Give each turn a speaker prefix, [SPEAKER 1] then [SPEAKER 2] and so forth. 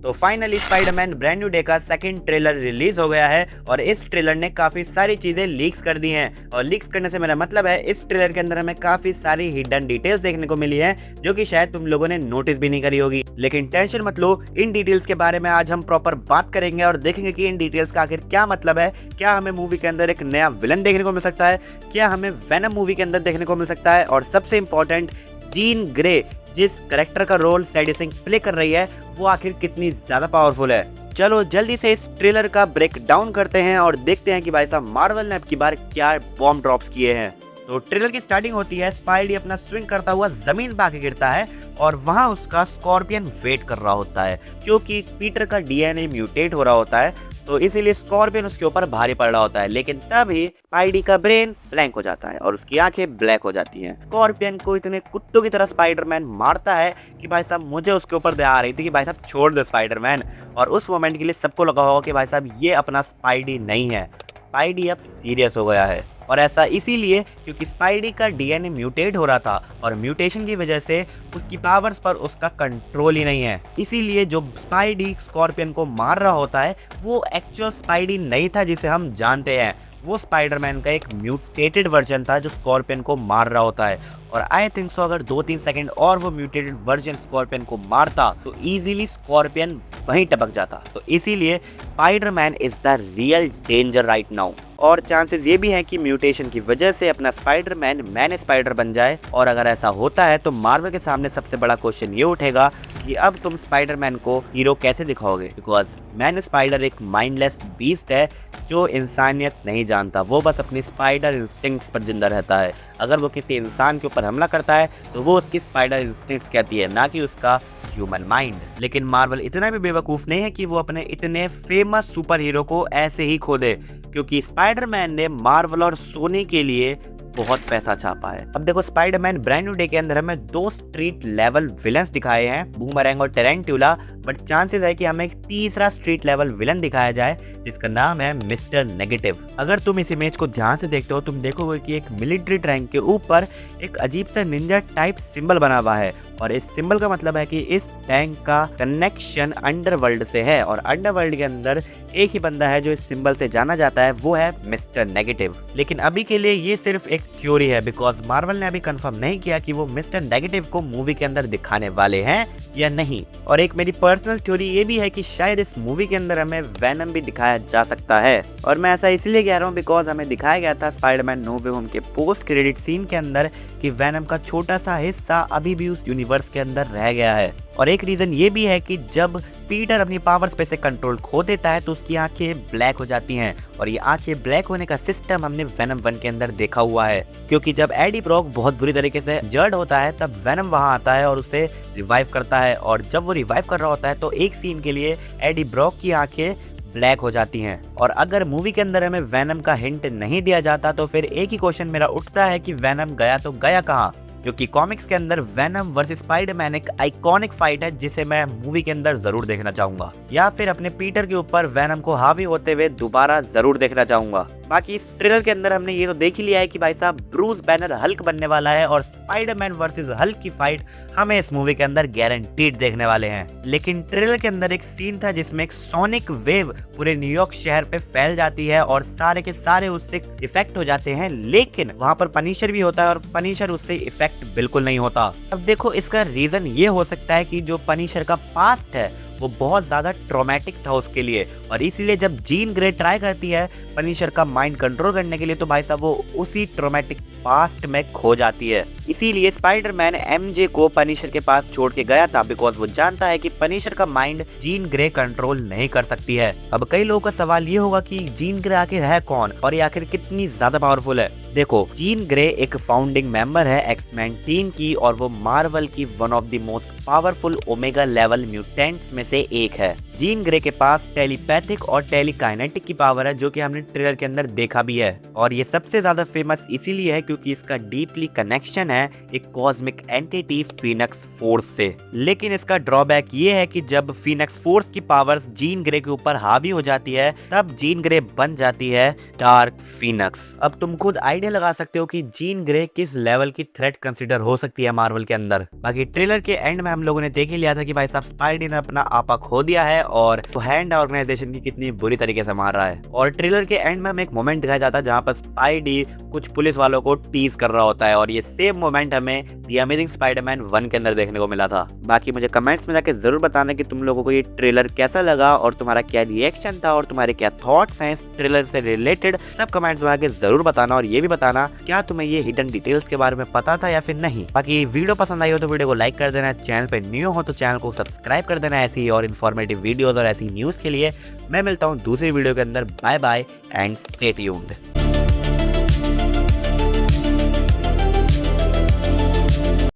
[SPEAKER 1] तो finally Spiderman brand new day का second trailer release हो गया है और इस ट्रेलर ने काफी सारी चीजें लीक्स कर दी हैं। और लीक्स करने से मेरा मतलब है इस ट्रेलर के अंदर हमें काफी सारी हिडन डिटेल्स देखने को मिली है जो कि शायद तुम लोगों ने नोटिस भी नहीं करी होगी। लेकिन टेंशन मत लो, इन डिटेल्स के बारे में आज हम प्रॉपर बात करेंगे और देखेंगे कि इन डिटेल्स का आखिर क्या मतलब है। क्या हमें मूवी के अंदर एक नया विलन देखने को मिल सकता है, क्या हमें वेनम मूवी के अंदर देखने को मिल सकता है, और सबसे इंपॉर्टेंट जीन ग्रे जिस करेक्टर का रोल सैडी सिंह प्ले कर रही है वो आखिर कितनी ज्यादा पावरफुल है। चलो जल्दी से इस ट्रेलर का ब्रेक डाउन करते हैं और देखते हैं कि भाई साहब मार्वल ने अब की बार क्या बॉम्ब ड्रॉप्स किए हैं। तो ट्रेलर की स्टार्टिंग होती है, स्पाइडी अपना स्विंग करता हुआ जमीन पे आके गिरता है और वहां उसका स्कॉर्पियन वेट कर रहा होता है क्योंकि पीटर का डीएनए म्यूटेट हो रहा होता है, तो इसीलिए स्कॉर्पियन उसके ऊपर भारी पड़ रहा होता है। लेकिन तभी स्पाइडी का ब्रेन ब्लैंक हो जाता है और उसकी आंखें ब्लैक हो जाती हैं। स्कॉर्पियन को इतने कुत्तों की तरह स्पाइडरमैन मारता है कि भाई साहब मुझे उसके ऊपर दया आ रही थी कि भाई साहब छोड़ दो स्पाइडरमैन। और उस मोमेंट के लिए सबको लगा होगा कि भाई साहब ये अपना स्पाइडी नहीं है, स्पाइडी अब सीरियस हो गया है। और ऐसा इसीलिए क्योंकि स्पाइडी का डीएनए म्यूटेट हो रहा था और म्यूटेशन की वजह से उसकी पावर्स पर उसका कंट्रोल ही नहीं है। इसीलिए जो स्पाइडी स्कॉर्पियन को मार रहा होता है वो एक्चुअल स्पाइडी नहीं था जिसे हम जानते हैं, वो स्पाइडरमैन का एक म्यूटेटेड वर्जन था जो स्कॉर्पियन को मार रहा होता है। और आई थिंक सो अगर 2-3 सेकंड और वो म्यूटेटेड वर्जन स्कॉर्पियन को मारता तो इजीली स्कॉर्पियन वहीं टपक जाता। तो इसीलिए Spiderman is the real danger right now. और चांसेस ये भी हैं कि म्यूटेशन की वजह से अपना स्पाइडरमैन मैन स्पाइडर बन जाए। और अगर ऐसा होता है तो मार्वल के सामने सबसे बड़ा क्वेश्चन ये उठेगा कि अब तुम स्पाइडरमैन को हीरो कैसे दिखाओगे, बिकॉज मैन स्पाइडर एक माइंडलेस बीस्ट है जो इंसानियत नहीं जानता, वो बस अपनी स्पाइडर इंस्टिंक्ट्स पर जिंदा रहता है। अगर वो किसी इंसान के ऊपर हमला करता है तो वो उसकी स्पाइडर इंस्टिंक्ट्स कहती है, ना कि उसका ह्यूमन माइंड। लेकिन मार्वल इतना भी बेवकूफ नहीं है कि वो अपने इतने फेमस सुपर हीरो को ऐसे ही खो दे, क्योंकि स्पाइडरमैन ने मार्वल और सोनी के लिए बहुत पैसा छापा है। अब देखो स्पाइडरमैन ब्रांड न्यू डे के अंदर हमें 2 स्ट्रीट लेवल विलन्स दिखाए हैं, बूमरैंग और टेरेंट्यूला, बट चांसेस है कि हमें एक तीसरा स्ट्रीट लेवल विलन दिखाया जाए जिसका नाम है मिस्टर नेगेटिव। अगर तुम इस इमेज को ध्यान से देखते हो तुम देखोगे कि एक मिलिट्री टैंक के ऊपर एक अजीब सा निंजा टाइप सिंबल बना हुआ है और इस सिंबल का मतलब है कि इस टैंक का कनेक्शन अंडरवर्ल्ड से है और अंडरवर्ल्ड के अंदर एक ही बंदा है जो इस सिंबल से जाना जाता है, वो है मिस्टर नेगेटिव। लेकिन अभी के लिए ये सिर्फ एक थ्योरी है बिकॉज मार्वल ने अभी कंफर्म नहीं किया कि वो मिस्टर नेगेटिव को मूवी के अंदर दिखाने वाले हैं या नहीं। और एक मेरी पर्सनल थ्योरी ये भी है कि शायद इस मूवी के अंदर हमें वेनम भी दिखाया जा सकता है। और मैं ऐसा इसलिए कह रहा हूँ बिकॉज हमें दिखाया गया था स्पाइडरमैन नो वे होम के पोस्ट क्रेडिट सीन के अंदर कि वेनम का छोटा सा हिस्सा अभी भी उस यूनिवर्स के अंदर रह गया है। और एक रीजन ये भी है कि जब पीटर अपनी पावर्स पे से कंट्रोल खो देता है तो उसकी आंखें ब्लैक हो जाती हैं और ये आंखें ब्लैक होने का सिस्टम हमने वेनम 1 के अंदर देखा हुआ है, क्योंकि जब एडी ब्रॉक बहुत बुरी तरीके से इंजर्ड होता है तब वेनम वहां आता है और उसे रिवाइव करता है। और जब वो रिवाइव कर रहा होता है तो एक सीन के लिए एडी ब्रॉक की आंखें ब्लैक हो जाती हैं। और अगर मूवी के अंदर हमें वेनम का हिंट नहीं दिया जाता तो फिर एक ही क्वेश्चन मेरा उठता है कि वेनम गया तो गया कहाँ, क्योंकि कॉमिक्स के अंदर वेनम वर्सेस स्पाइडरमैन एक आइकॉनिक फाइट है जिसे मैं मूवी के अंदर जरूर देखना चाहूंगा, या फिर अपने पीटर के ऊपर वेनम को हावी होते हुए दोबारा जरूर देखना चाहूंगा। बाकी इस ट्रेलर के अंदर हमने ये तो देख ही लिया है कि भाई साहब ब्रूस बैनर हल्क बनने वाला है और स्पाइडरमैन वर्सेस हल्क की फाइट हमें इस मूवी के अंदर गारंटीड देखने वाले हैं। लेकिन ट्रेलर के अंदर एक सीन था जिसमें एक सोनिक वेव पूरे न्यूयॉर्क शहर पे फैल जाती है और सारे के सारे उससे इफेक्ट हो जाते हैं, लेकिन वहां पर पनिशर भी होता है और पनिशर उससे इफेक्ट बिल्कुल नहीं होता। अब देखो इसका रीजन ये हो सकता है कि जो पनिशर का पास्ट है वो बहुत ज्यादा ट्रॉमेटिक था उसके लिए, और इसीलिए जब जीन ग्रे ट्राई करती है पनिशर का माइंड कंट्रोल करने के लिए तो भाई साहब वो उसी ट्रॉमेटिक पास्ट में खो जाती है। इसीलिए स्पाइडरमैन एमजे को पनिशर के पास छोड़ के गया था बिकॉज वो जानता है कि पनिशर का माइंड जीन ग्रे कंट्रोल नहीं कर सकती है। अब कई लोगों का सवाल ये होगा कि जीन ग्रे आखिर है कौन और ये आखिर कितनी ज्यादा पावरफुल है। देखो जीन ग्रे एक फाउंडिंग मेंबर है एक्समैन टीम की और वो मार्वल की one of the most powerful omega level mutants में से एक है। जीन ग्रे के पास टेलीपैथिक और टेलीकाइनेटिक की पावर है जो कि हमने ट्रेलर के अंदर देखा भी है, और ये सबसे ज्यादा फेमस इसीलिए है क्योंकि इसका डीपली कनेक्शन है एक कॉस्मिक एंटिटी फीनिक्स फोर्स से। लेकिन इसका ड्रॉबैक ये है कि जब फीनिक्स फोर्स की पावर्स जीन ग्रे के ऊपर हावी हो जाती है तब जीन ग्रे बन जाती है डार्क फीनिक्स। अब तुम खुद आइडिया आइडिया लगा सकते हो कि जीन ग्रे किस लेवल की थ्रेट कंसिडर हो सकती है मार्वल के अंदर। बाकी ट्रेलर के एंड में हम लोगों ने देख ही लिया था कि भाई साहब स्पाइडी ने अपना आपा खो दिया है और हैंड ऑर्गेनाइजेशन की कितनी बुरी तरीके से मार रहा है। और ट्रेलर के एंड में हमें एक मोमेंट दिखाया जाता है जहाँ पर स्पाइडी कुछ पुलिस वालों को टीज कर रहा होता है और ये सेम मोमेंट हमें द अमेजिंग स्पाइडरमैन 1 के अंदर देखने को मिला था। बाकी मुझे कमेंट्स में जाके जरूर बताना कि तुम लोगों को ये ट्रेलर कैसा लगा और तुम्हारा क्या रिएक्शन था और तुम्हारे क्या थॉट्स हैं इस ट्रेलर से रिलेटेड। सब कमेंट्स में आके जरूर बताना और ये भी बताना क्या तुम्हें ये हिडन डिटेल्स के बारे में पता था या फिर नहीं। बाकी वीडियो पसंद आई हो तो वीडियो को लाइक कर देना, चैनल पे न्यू हो तो चैनल को सब्सक्राइब कर देना ऐसी और इन्फॉर्मेटिव वीडियोस और ऐसी न्यूज के लिए। मैं मिलता हूँ दूसरी वीडियो के अंदर। Bye bye and stay tuned.